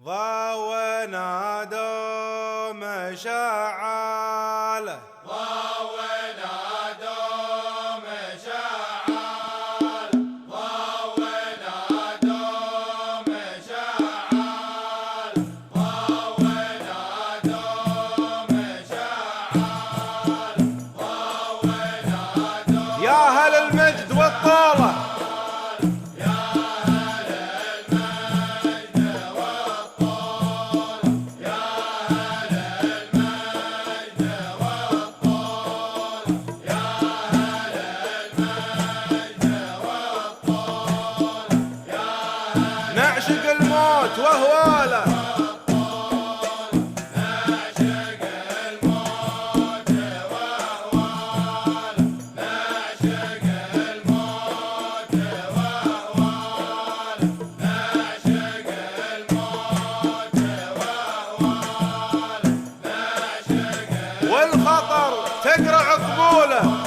ضاوى نادوا مشاعله ضاوى نادوا مشاعله ضاوى نادوا مشاعله ضاوى نادوا مشاعله ضاوى نادوا يا أهل المجد والطولة نعشق الموت وهواله نعشق الموت وأهواله نعشق الموت وأهواله نعشق الموت وأهواله نعشق والخطر تقرع قبوله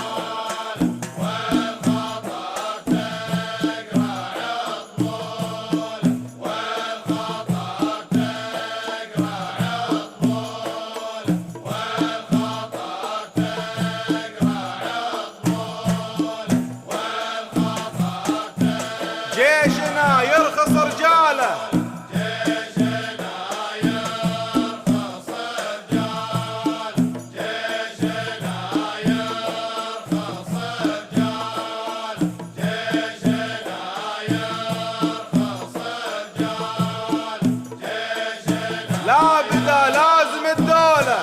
جيشنا يرخص رجاله جيشنا يرخص رجاله جيشنا يرخص رجاله جيشنا يرخص رجاله جيشنا لا بدا لازم الدولة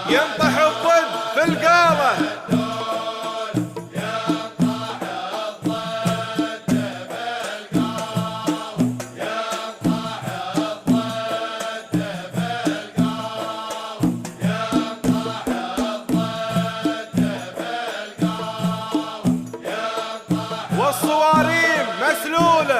ينطح الضد في القالة والصواريم مسلولة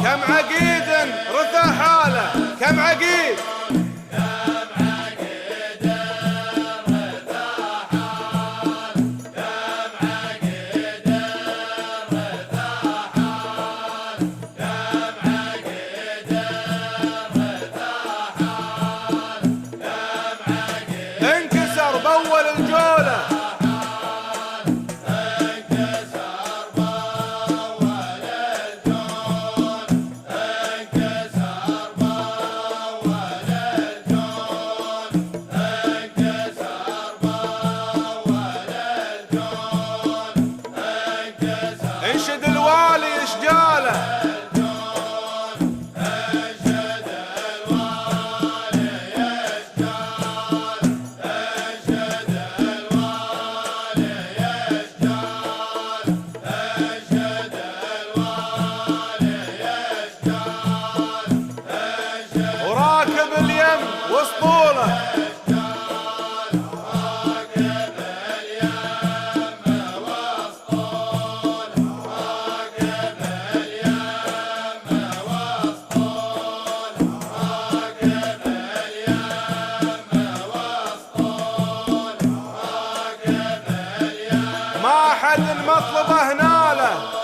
كم عقيد رثى حاله كم عقيد انكسر بأول الجولة انشد الوالي اشجاله وراكب اليم واسطوله ما حد مطلبه هناله